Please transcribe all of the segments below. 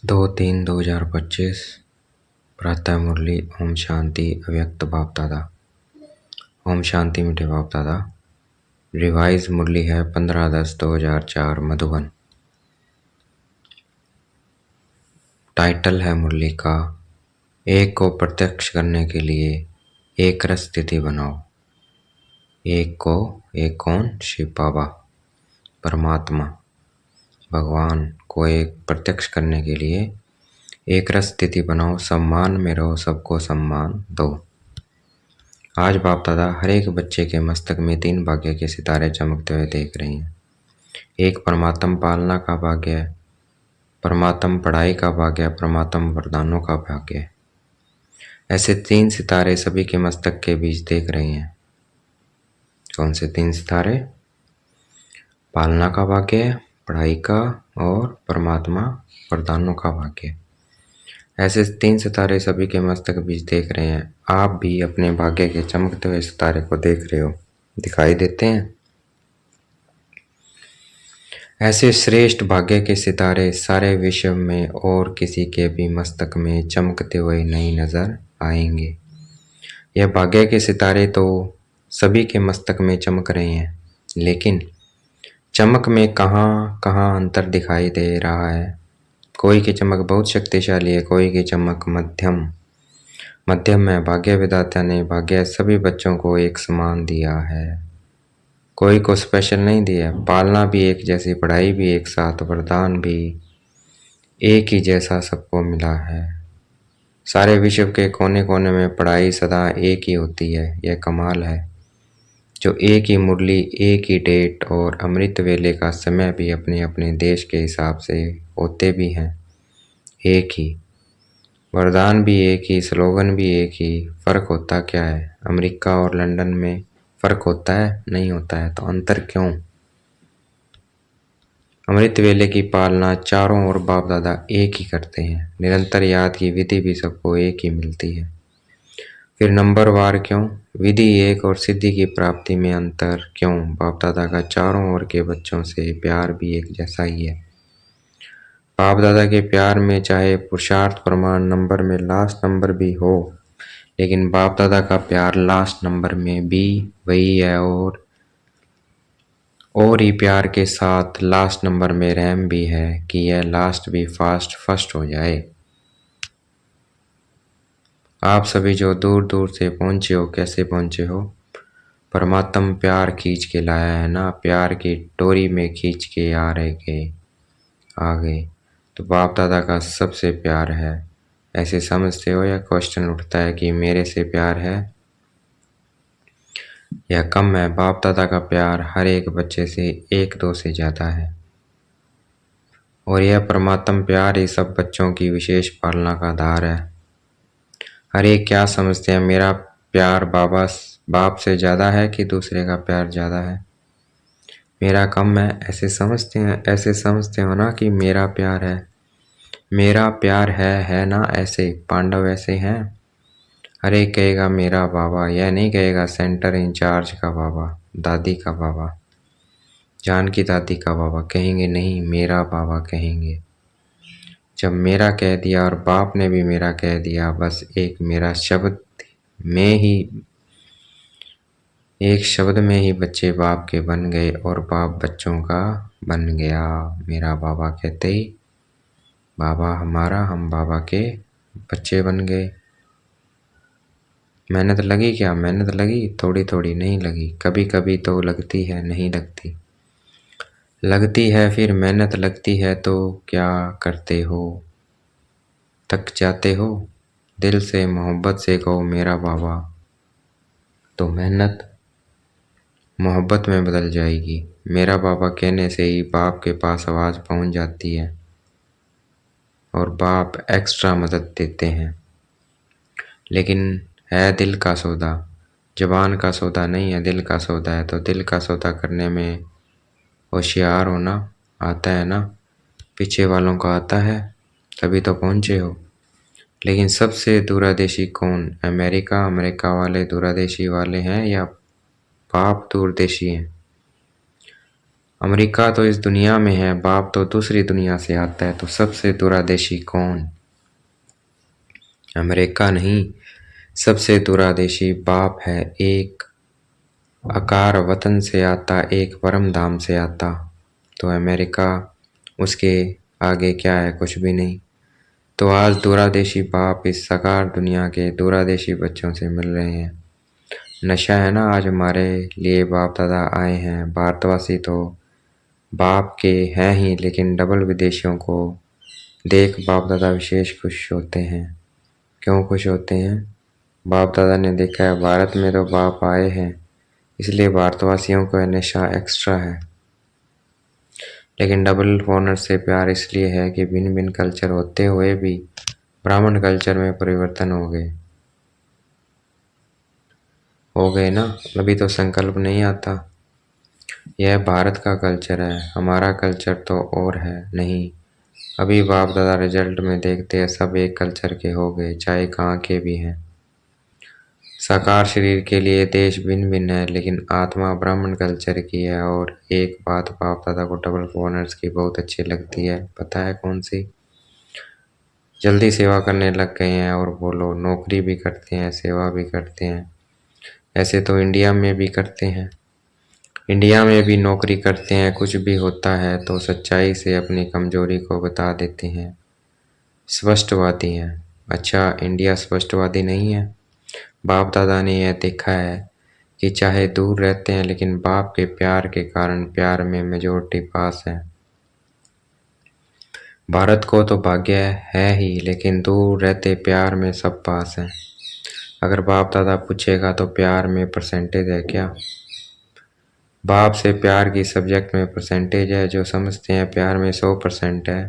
2/3/2025 प्रातः मुरली। ओम शांति। अव्यक्त बाप दादा। ओम शांति मीठे बाप दादा। रिवाइज मुरली है 15/10/2004 मधुबन। टाइटल है मुरली का, एक को प्रत्यक्ष करने के लिए एक रस स्थिति बनाओ। एक कौन? शिव बाबा, परमात्मा, भगवान को एक प्रत्यक्ष करने के लिए एक रस स्थिति बनाओ। सम्मान में रहो, सबको सम्मान दो। आज बाप दादा हर एक बच्चे के मस्तक में 3 भाग्य के सितारे चमकते हुए देख रही हैं। एक परमात्म पालना का भाग्य, परमात्म पढ़ाई का भाग्य, परमात्म वरदानों का भाग्य। ऐसे 3 सितारे सभी के मस्तक के बीच देख रही हैं। कौन से 3 सितारे? पालना का भाग्य, पढ़ाई का और परमात्मा वरदानों का भाग्य। ऐसे 3 सितारे सभी के मस्तक बीच देख रहे हैं। आप भी अपने भाग्य के चमकते हुए सितारे को देख रहे हो, दिखाई देते हैं। ऐसे श्रेष्ठ भाग्य के सितारे सारे विश्व में और किसी के भी मस्तक में चमकते हुए नहीं नजर आएंगे। यह भाग्य के सितारे तो सभी के मस्तक में चमक रहे हैं, लेकिन चमक में कहाँ कहाँ अंतर दिखाई दे रहा है। कोई की चमक बहुत शक्तिशाली है, कोई की चमक मध्यम है। भाग्य विधाता ने भाग्य सभी बच्चों को एक समान दिया है, कोई को स्पेशल नहीं दिया। पालना भी एक जैसी, पढ़ाई भी एक साथ, वरदान भी एक ही जैसा सबको मिला है। सारे विश्व के कोने कोने में पढ़ाई सदा एक ही होती है। यह कमाल है, जो एक ही मुरली, एक ही डेट और अमृत वेले का समय भी अपने अपने देश के हिसाब से होते भी हैं। एक ही वरदान भी एक ही, स्लोगन भी एक ही। फर्क होता क्या है? अमेरिका और लंदन में फर्क होता है? नहीं होता है। तो अंतर क्यों? अमृत वेले की पालना चारों ओर बाप दादा एक ही करते हैं। निरंतर याद की विधि भी सबको एक ही मिलती है। फिर नंबर वार क्यों? विधि एक और सिद्धि की प्राप्ति में अंतर क्यों? बाप दादा का चारों ओर के बच्चों से प्यार भी एक जैसा ही है। बाप दादा के प्यार में चाहे पुरुषार्थ प्रमाण नंबर में लास्ट नंबर भी हो, लेकिन बाप दादा का प्यार लास्ट नंबर में भी वही है। और ही प्यार के साथ लास्ट नंबर में रहम भी है कि यह लास्ट भी फास्ट फर्स्ट हो जाए। आप सभी जो दूर दूर से पहुंचे हो, कैसे पहुंचे हो? परमात्म प्यार खींच के लाया है ना, प्यार की डोरी में खींच के आ गए। तो बाप दादा का सबसे प्यार है, ऐसे समझते हो? या क्वेश्चन उठता है कि मेरे से प्यार है या कम है? बाप दादा का प्यार हर एक बच्चे से 1-2 से ज़्यादा है, और यह परमात्म प्यार ही सब बच्चों की विशेष पालना का आधार है। हर एक क्या समझते हैं, मेरा प्यार बाप से ज़्यादा है कि दूसरे का प्यार ज़्यादा है, मेरा कम है, ऐसे समझते हैं। ऐसे समझते हो ना कि मेरा प्यार है ना। ऐसे पांडव ऐसे हैं, हर एक कहेगा मेरा बाबा, यह नहीं कहेगा सेंटर इंचार्ज का बाबा, दादी का बाबा, जानकी दादी का बाबा कहेंगे, नहीं मेरा बाबा कहेंगे। जब मेरा कह दिया और बाप ने भी मेरा कह दिया, बस एक मेरा शब्द में ही, एक शब्द में ही बच्चे बाप के बन गए और बाप बच्चों का बन गया। मेरा बाबा कहते ही बाबा हमारा, हम बाबा के बच्चे बन गए। मेहनत लगी क्या? मेहनत लगी, थोड़ी थोड़ी नहीं लगी, कभी कभी तो लगती है, नहीं लगती है। फिर मेहनत लगती है तो क्या करते हो? थक जाते हो? दिल से मोहब्बत से कहो मेरा बाबा, तो मेहनत मोहब्बत में बदल जाएगी। मेरा बाबा कहने से ही बाप के पास आवाज़ पहुंच जाती है और बाप एक्स्ट्रा मदद देते हैं। लेकिन है दिल का सौदा, ज़बान का सौदा नहीं है, दिल का सौदा है। तो दिल का सौदा करने में होशियार होना आता है ना, पीछे वालों को आता है, तभी तो पहुँचे हो। लेकिन सबसे दूरदेशी कौन? अमेरिका वाले दूरदेशी वाले हैं या बाप दूरदेशी हैं? अमेरिका तो इस दुनिया में है, बाप तो दूसरी दुनिया से आता है, तो सबसे दुरादेशी कौन? अमेरिका नहीं, सबसे दुरादेशी बाप है। एक आकार वतन से आता, एक परम धाम से आता, तो अमेरिका उसके आगे क्या है? कुछ भी नहीं। तो आज दुरादेशी बाप इस साकार दुनिया के दुरादेशी बच्चों से मिल रहे हैं। नशा है ना, आज हमारे लिए बाप दादा आए हैं। भारतवासी तो बाप के हैं ही, लेकिन डबल विदेशियों को देख बाप दादा विशेष खुश होते हैं। क्यों खुश होते हैं? बाप दादा ने देखा है भारत में तो बाप आए हैं, इसलिए भारतवासियों का नशा एक्स्ट्रा है। लेकिन डबल फॉरनर से प्यार इसलिए है कि भिन्न भिन्न कल्चर होते हुए भी ब्राह्मण कल्चर में परिवर्तन हो गए ना। अभी तो संकल्प नहीं आता। यह भारत का कल्चर है, हमारा कल्चर तो और है नहीं। अभी बाप दादा रिजल्ट में देखते हैं सब एक कल्चर के हो गए, चाहे कहाँ के भी हैं। साकार शरीर के लिए देश भिन्न भिन्न है, लेकिन आत्मा ब्राह्मण कल्चर की है। और एक बात बाप दादा को डबल फॉरनर्स की बहुत अच्छी लगती है, पता है कौन सी? जल्दी सेवा करने लग गए हैं। और बोलो, नौकरी भी करते हैं, सेवा भी करते हैं। ऐसे तो इंडिया में भी करते हैं, इंडिया में भी नौकरी करते हैं। कुछ भी होता है तो सच्चाई से अपनी कमजोरी को बता देते हैं। स्पष्टवादी हैं। अच्छा, इंडिया स्पष्टवादी नहीं है? बाप दादा ने यह देखा है कि चाहे दूर रहते हैं, लेकिन बाप के प्यार के कारण प्यार में मेजोरिटी पास है। भारत को तो भाग्य है ही, लेकिन दूर रहते प्यार में सब पास है। अगर बाप दादा पूछेगा तो प्यार में परसेंटेज है क्या? बाप से प्यार की सब्जेक्ट में परसेंटेज है। जो समझते हैं प्यार में 100% है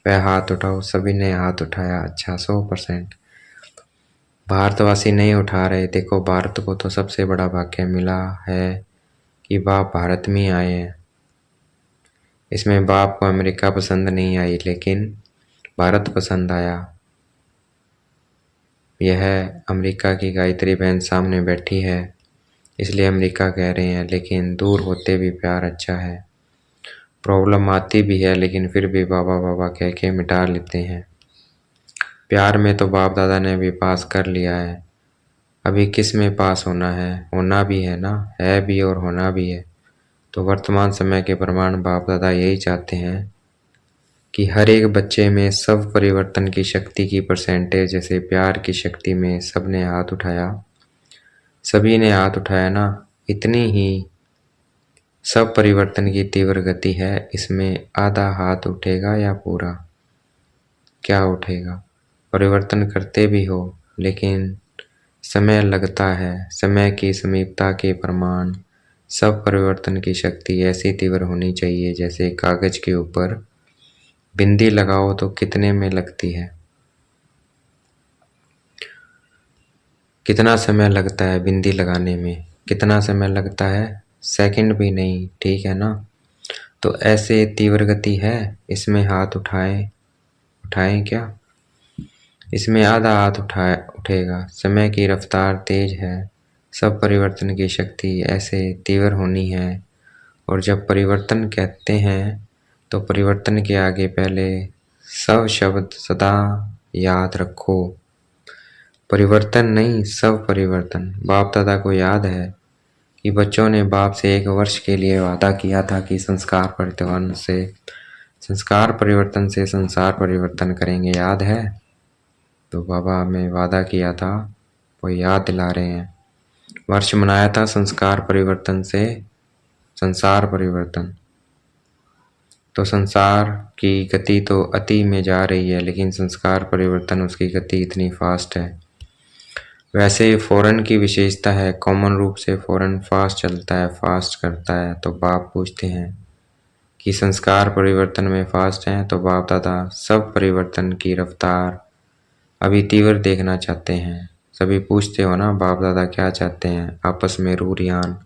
वह हाथ उठाओ। सभी ने हाथ उठाया। अच्छा, 100%। भारतवासी नहीं उठा रहे। देखो, भारत को तो सबसे बड़ा भाग्य मिला है कि बाप भारत में आए हैं। इसमें बाप को अमेरिका पसंद नहीं आई, लेकिन भारत पसंद आया। यह अमेरिका की गायत्री बहन सामने बैठी है, इसलिए अमेरिका कह रहे हैं। लेकिन दूर होते भी प्यार अच्छा है। प्रॉब्लम आती भी है, लेकिन फिर भी बाबा बाबा कह के मिटा लेते हैं। प्यार में तो बाप दादा ने भी पास कर लिया है। अभी किस में पास होना है? होना भी है ना, है भी और होना भी है। तो वर्तमान समय के प्रमाण बाप दादा यही चाहते हैं कि हर एक बच्चे में सब परिवर्तन की शक्ति की परसेंटेज, जैसे प्यार की शक्ति में सबने हाथ उठाया, सभी ने हाथ उठाया ना, इतनी ही सब परिवर्तन की तीव्र गति है। इसमें आधा हाथ उठेगा या पूरा? क्या उठेगा? परिवर्तन करते भी हो, लेकिन समय लगता है। समय की समीपता के प्रमाण सब परिवर्तन की शक्ति ऐसी तीव्र होनी चाहिए, जैसे कागज के ऊपर बिंदी लगाओ तो कितने में लगती है? कितना समय लगता है बिंदी लगाने में? कितना समय लगता है? सेकंड भी नहीं, ठीक है ना। तो ऐसे तीव्र गति है। इसमें हाथ उठाएं क्या? इसमें आधा हाथ उठेगा। समय की रफ्तार तेज है। सब परिवर्तन की शक्ति ऐसे तीव्र होनी है। और जब परिवर्तन कहते हैं तो परिवर्तन के आगे पहले सब शब्द सदा याद रखो। परिवर्तन नहीं, सब परिवर्तन। बाप दादा को याद है कि बच्चों ने बाप से 1 वर्ष के लिए वादा किया था कि संस्कार परिवर्तन से संसार परिवर्तन करेंगे, याद है? तो बाबा हमें वादा किया था, वो याद दिला रहे हैं। वर्ष मनाया था संस्कार परिवर्तन से संसार परिवर्तन। तो संसार की गति तो अति में जा रही है, लेकिन संस्कार परिवर्तन उसकी गति इतनी फास्ट है। वैसे फॉरेन की विशेषता है, कॉमन रूप से फॉरेन फास्ट चलता है, फास्ट करता है। तो बाप पूछते हैं कि संस्कार परिवर्तन में फास्ट हैं, तो बाप दादा सब परिवर्तन की रफ्तार अभी तीव्र देखना चाहते हैं। सभी पूछते हो ना बाप दादा क्या चाहते हैं, आपस में रूरियान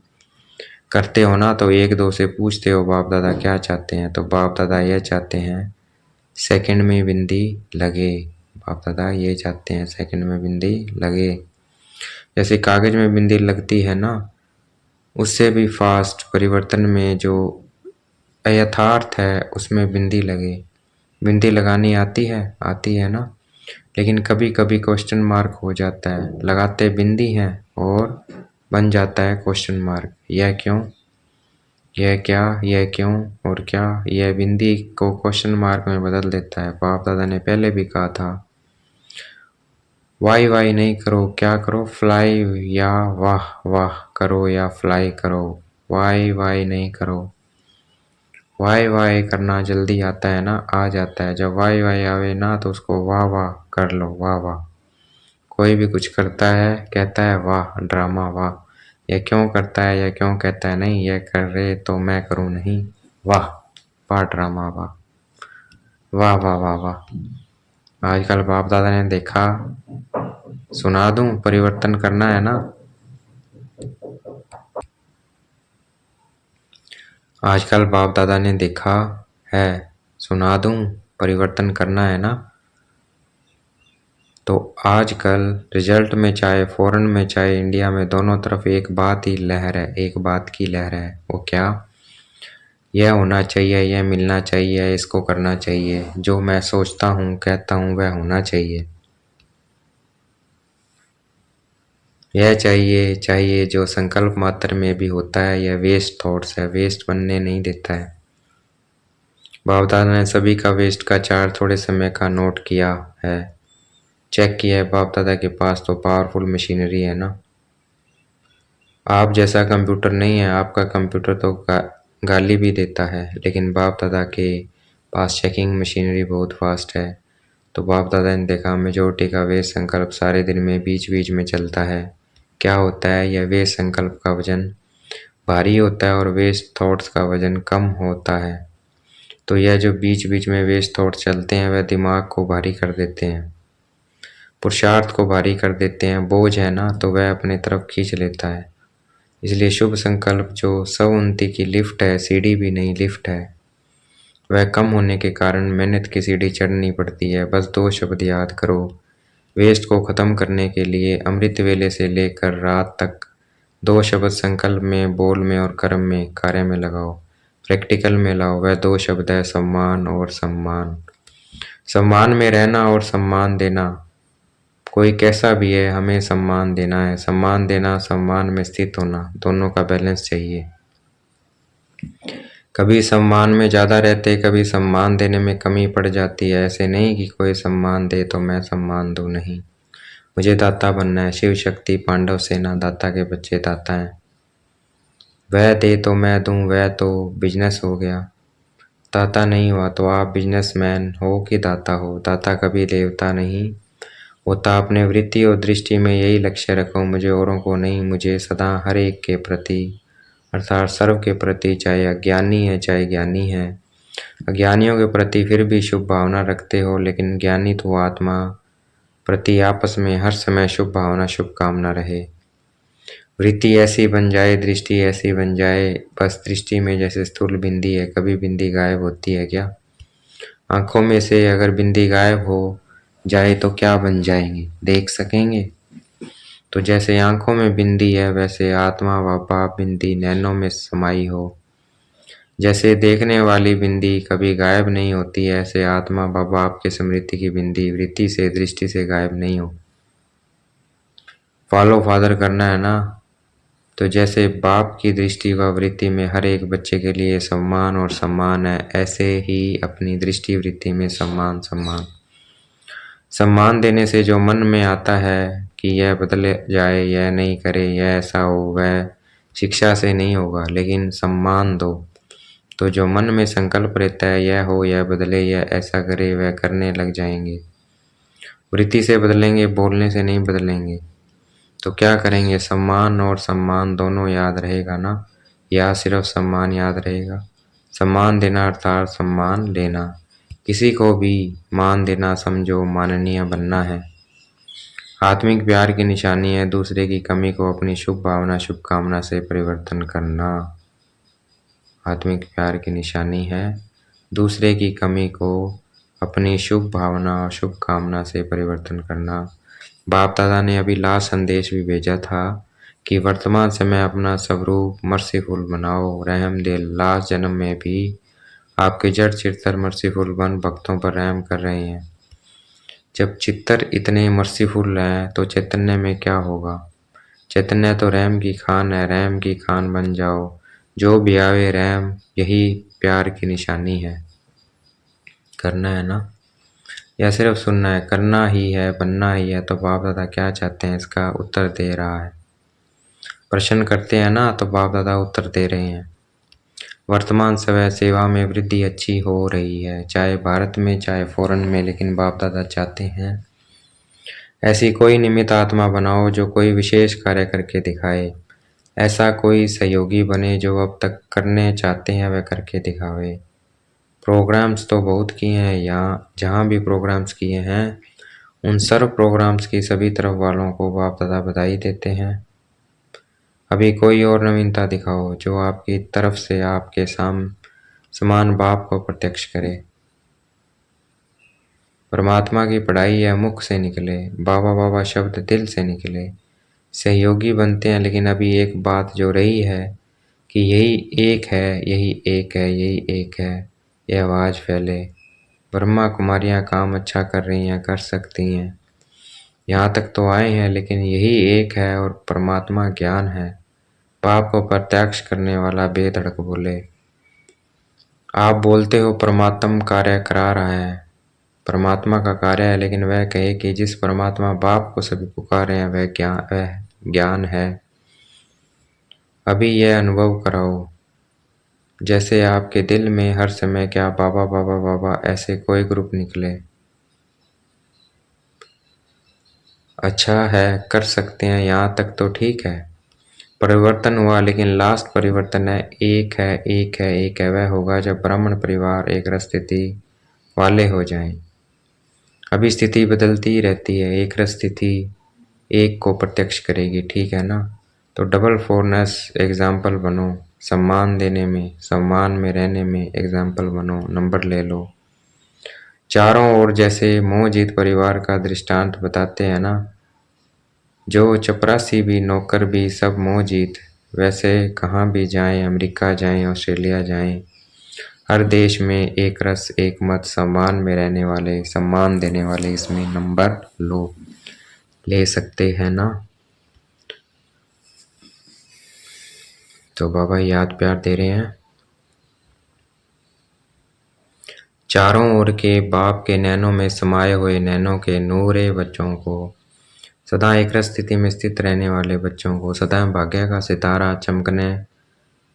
करते हो ना, तो एक दो से पूछते हो बाप दादा क्या चाहते हैं। तो बाप दादा यह चाहते हैं सेकंड में बिंदी लगे। बाप दादा ये चाहते हैं सेकंड में बिंदी लगे। जैसे कागज में बिंदी लगती है ना, उससे भी फास्ट परिवर्तन में जो अयथार्थ है उसमें बिंदी लगे। बिंदी लगानी आती है ना, लेकिन कभी कभी क्वेश्चन मार्क हो जाता है। लगाते बिंदी हैं और बन जाता है क्वेश्चन मार्क। यह क्यों, यह क्या, यह क्यों और क्या, यह बिंदी को क्वेश्चन मार्क में बदल देता है। बाप दादा ने पहले भी कहा था, वाई वाई नहीं करो, क्या करो, फ्लाई या वाह वाह करो या फ्लाई करो। वाई वाई नहीं करो। वाई वाई करना जल्दी आता है ना, आ जाता है। जब वाई वाई आवे ना तो उसको वाह वाह कर लो, वाह वाह। कोई भी कुछ करता है कहता है वाह, ड्रामा वाह। यह क्यों करता है, यह क्यों कहता है नहीं, यह कर रहे तो मैं करूं नहीं, वाह वाह ड्रामा वाह, वाह वाह वाह वाह। आजकल बाप दादा ने देखा, सुना दूं, परिवर्तन करना है ना। आजकल बाप दादा ने देखा है, सुना दूं, परिवर्तन करना है ना। तो आजकल रिजल्ट में चाहे फॉरेन में चाहे इंडिया में, दोनों तरफ एक बात ही लहर है, एक बात की लहर है। वो क्या, यह होना चाहिए, यह मिलना चाहिए, इसको करना चाहिए, जो मैं सोचता हूँ कहता हूँ वह होना चाहिए। यह चाहिए चाहिए जो संकल्प मात्र में भी होता है, यह वेस्ट थॉट्स है, वेस्ट बनने नहीं देता है। बाप दादा ने सभी का वेस्ट का चार्ट थोड़े समय का नोट किया है, चेक किया है। बाप दादा के पास तो पावरफुल मशीनरी है ना। आप जैसा कंप्यूटर नहीं है, आपका कंप्यूटर तो गाली भी देता है, लेकिन बाप दादा के पास चेकिंग मशीनरी बहुत फास्ट है। तो बाप दादा ने देखा मेजोरिटी का वेस्ट संकल्प सारे दिन में बीच बीच में चलता है। क्या होता है, यह वेस्ट संकल्प का वजन भारी होता है और वेस्ट थॉट्स का वजन कम होता है। तो यह जो बीच बीच में वेस्ट थॉट्स चलते हैं वह दिमाग को भारी कर देते हैं, पुरुषार्थ को भारी कर देते हैं। बोझ है ना तो वह अपनी तरफ खींच लेता है। इसलिए शुभ संकल्प जो सउन्नति की लिफ्ट है, सीढ़ी भी नहीं लिफ्ट है, वह कम होने के कारण मेहनत की सीढ़ी चढ़नी पड़ती है। बस 2 शब्द याद करो, वेस्ट को ख़त्म करने के लिए अमृत वेले से लेकर रात तक 2 शब्द संकल्प में, बोल में और कर्म में, कार्य में लगाओ, प्रैक्टिकल में लाओ। वह 2 शब्द है सम्मान और सम्मान। सम्मान में रहना और सम्मान देना। कोई कैसा भी है हमें सम्मान देना है। सम्मान देना, सम्मान में स्थित होना, दोनों का बैलेंस चाहिए। कभी सम्मान में ज़्यादा रहते, कभी सम्मान देने में कमी पड़ जाती है। ऐसे नहीं कि कोई सम्मान दे तो मैं सम्मान दूँ, नहीं। मुझे दाता बनना है। शिव शक्ति पांडव सेना दाता के बच्चे दाता हैं। वह दे तो मैं दूँ, वह तो बिजनेस हो गया। दाता नहीं हुआ तो आप बिजनेसमैन हो कि दाता हो। दाता कभी देवता नहीं होता। अपने वृत्ति और दृष्टि में यही लक्ष्य रखो, मुझे औरों को नहीं, मुझे सदा हर एक के प्रति, अर्थात सर्व के प्रति, चाहे अज्ञानी है चाहे ज्ञानी है। अज्ञानियों के प्रति फिर भी शुभ भावना रखते हो, लेकिन ज्ञानी तो आत्मा प्रति आपस में हर समय शुभ भावना, शुभकामना रहे। वृत्ति ऐसी बन जाए, दृष्टि ऐसी बन जाए, बस दृष्टि में जैसे स्थूल बिंदी है, कभी बिंदी गायब होती है क्या? आंखों में से अगर बिंदी गायब हो जाए तो क्या बन जाएंगे, देख सकेंगे? तो जैसे आंखों में बिंदी है, वैसे आत्मा व बाप बिंदी नैनों में समाई हो। जैसे देखने वाली बिंदी कभी गायब नहीं होती है, ऐसे आत्मा व बाप के स्मृति की बिंदी वृत्ति से, दृष्टि से गायब नहीं हो। फॉलो फादर करना है ना, तो जैसे बाप की दृष्टि व वृत्ति में हर एक बच्चे के लिए सम्मान और सम्मान है, ऐसे ही अपनी दृष्टि वृत्ति में सम्मान सम्मान। सम्मान देने से जो मन में आता है कि यह बदल जाए, यह नहीं करे, यह ऐसा हो, वह शिक्षा से नहीं होगा, लेकिन सम्मान दो तो जो मन में संकल्प रहता है, यह हो, यह बदले, यह ऐसा करे, वह करने लग जाएंगे। वृत्ति से बदलेंगे, बोलने से नहीं बदलेंगे। तो क्या करेंगे, सम्मान और सम्मान दोनों याद रहेगा ना, या सिर्फ सम्मान याद रहेगा? सम्मान देना अर्थात सम्मान लेना। किसी को भी मान देना समझो माननीय बनना है। आत्मिक प्यार की निशानी है दूसरे की कमी को अपनी शुभ भावना, शुभकामना से परिवर्तन करना। आत्मिक प्यार की निशानी है दूसरे की कमी को अपनी शुभ भावना और शुभकामना से परिवर्तन करना। बाप दादा ने अभी लास्ट संदेश भी भेजा था कि वर्तमान समय अपना स्वरूप मर्सीफुल बनाओ, रहम दिल। लास्ट जन्म में भी आपके जड़ चित्तर मर्सीफुल वन भक्तों पर रहम कर रहे हैं। जब चित्तर इतने मर्सीफुल हैं तो चैतन्य में क्या होगा। चैतन्य तो रहम की खान है, रहम की खान बन जाओ। जो भी आवे रहम, यही प्यार की निशानी है। करना है ना, या सिर्फ सुनना है। करना ही है, बनना ही है। तो बाप दादा क्या चाहते हैं इसका उत्तर दे रहा है। प्रश्न करते हैं ना तो बाप दादा उत्तर दे रहे हैं। वर्तमान समय सेवा में वृद्धि अच्छी हो रही है, चाहे भारत में चाहे फॉरेन में, लेकिन बाप दादा चाहते हैं ऐसी कोई निमित्त आत्मा बनाओ जो कोई विशेष कार्य करके दिखाए। ऐसा कोई सहयोगी बने जो अब तक करने चाहते हैं वह करके दिखावे। प्रोग्राम्स तो बहुत किए हैं, यहाँ जहाँ भी प्रोग्राम्स किए हैं उन सर्व प्रोग्राम्स की सभी तरफ वालों को बाप दादा बधाई देते हैं। अभी कोई और नवीनता दिखाओ जो आपकी तरफ से आपके समान बाप को प्रत्यक्ष करे। परमात्मा की पढ़ाई है मुख से निकले, बाबा बाबा शब्द दिल से निकले। सहयोगी बनते हैं, लेकिन अभी एक बात जो रही है कि यही एक है, यही एक है, यही एक है, ये आवाज़ फैले। ब्रह्मा कुमारियाँ काम अच्छा कर रही हैं, कर सकती हैं, यहाँ तक तो आए हैं, लेकिन यही एक है और परमात्मा ज्ञान है। पाप को प्रत्यक्ष करने वाला बेधड़क बोले। आप बोलते हो परमात्मा कार्य करा रहा है, परमात्मा का कार्य है, लेकिन वह कहे कि जिस परमात्मा बाप को सभी पुकारे हैं वह ज्ञान है। अभी यह अनुभव कराओ जैसे आपके दिल में हर समय क्या बाबा बाबा बाबा ऐसे कोई ग्रुप निकले। अच्छा है, कर सकते हैं, यहाँ तक तो ठीक है। परिवर्तन हुआ, लेकिन लास्ट परिवर्तन है एक है, एक है, एक है। वह होगा जब ब्राह्मण परिवार एक रस स्थिति वाले हो जाएं। अभी स्थिति बदलती ही रहती है, एक रस स्थिति एक को प्रत्यक्ष करेगी, ठीक है ना। तो डबल फोरनेस एग्जाम्पल बनो, सम्मान देने में, सम्मान में रहने में एग्जाम्पल बनो, नंबर ले लो। चारों ओर जैसे मोह जीत परिवार का दृष्टांत बताते हैं ना, जो चपरासी भी नौकर भी सब मोह जीत। वैसे कहाँ भी जाएं, अमेरिका जाएं, ऑस्ट्रेलिया जाएं, हर देश में एक रस एक मत, सम्मान में रहने वाले, सम्मान देने वाले, इसमें नंबर लो, ले सकते हैं ना। तो बाबा याद प्यार दे रहे हैं। चारों ओर के बाप के नैनों में समाये हुए नैनों के नूरे बच्चों को, सदा एक रस स्थिति में स्थित रहने वाले बच्चों को, सदा भाग्य का सितारा चमकने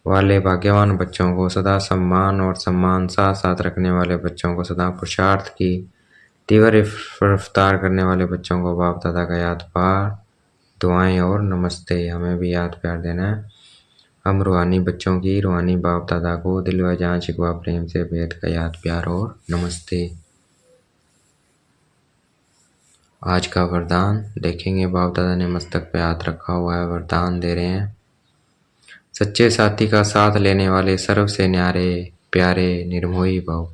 वाले भाग्यवान बच्चों को, सदा सम्मान और सम्मान साथ साथ रखने वाले बच्चों को, सदा पुरुषार्थ की तीव्र रफ्तार करने वाले बच्चों को बाप दादा का याद प्यार, दुआएं और नमस्ते। हमें भी याद प्यार देना है। हम रूहानी बच्चों की रूहानी बाप दादा को दिल व जान शिकवा प्रेम से भेद का याद प्यार और नमस्ते। आज का वरदान देखेंगे, बाप दादा ने मस्तक पे हाथ रखा हुआ है, वरदान दे रहे हैं। सच्चे साथी का साथ लेने वाले सर्व से न्यारे प्यारे निर्मोही भव।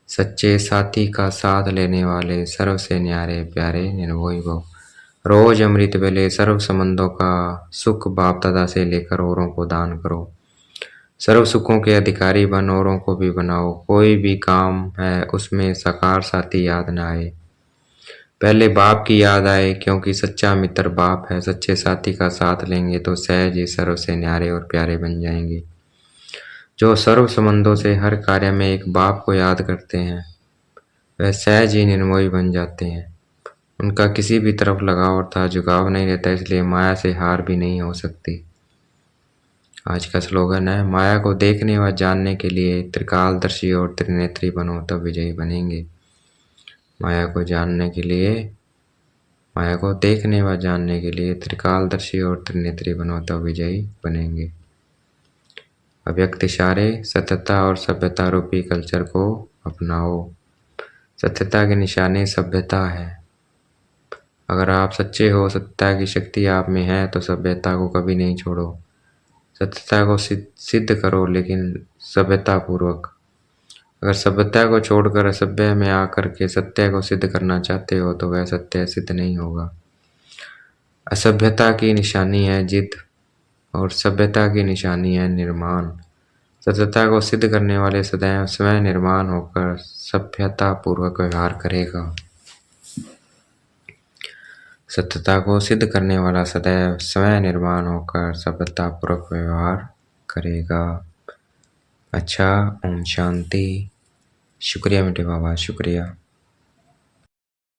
सच्चे साथी का साथ लेने वाले सर्व से न्यारे प्यारे निर्मोही भव। रोज अमृत वेले सर्व संबंधों का सुख बाप दादा से लेकर औरों को दान करो। सर्व सुखों के अधिकारी बन, औरों को भी बनाओ। कोई भी काम है उसमें साकार साथी याद न आए, पहले बाप की याद आए, क्योंकि सच्चा मित्र बाप है। सच्चे साथी का साथ लेंगे तो सहज ही सर्व से न्यारे और प्यारे बन जाएंगे। जो सर्व संबंधों से हर कार्य में एक बाप को याद करते हैं वह सहज ही निर्मोही बन जाते हैं। उनका किसी भी तरफ लगाव अर्थात झुकाव नहीं रहता, इसलिए माया से हार भी नहीं हो सकती। आज का स्लोगन है, माया को देखने व जानने के लिए त्रिकालदर्शी और त्रिनेत्री बनो, तब विजयी बनेंगे। माया को जानने के लिए, माया को देखने व जानने के लिए त्रिकालदर्शी और त्रिनेत्री बनो, तब विजयी बनेंगे। अव्यक्त इशारे, सत्यता और सभ्यता रूपी कल्चर को अपनाओ। सत्यता के निशाने सभ्यता है। अगर आप सच्चे हो, सत्यता की शक्ति आप में है, तो सभ्यता को कभी नहीं छोड़ो। सत्यता को सिद्ध करो, लेकिन सभ्यता पूर्वक। अगर सभ्यता को छोड़कर असभ्य में आकर के सत्य को सिद्ध करना चाहते हो तो वह सत्य सिद्ध नहीं होगा। असभ्यता की निशानी है जिद और सभ्यता की निशानी है निर्माण। सत्यता को सिद्ध करने वाले सदैव स्वयं निर्माण होकर सभ्यतापूर्वक व्यवहार करेगा। सत्यता को सिद्ध करने वाला सदैव स्वयं निर्माण होकर सभ्यतापूर्वक व्यवहार करेगा। अच्छा, ओम शांति। शुक्रिया मीठे बाबा, शुक्रिया।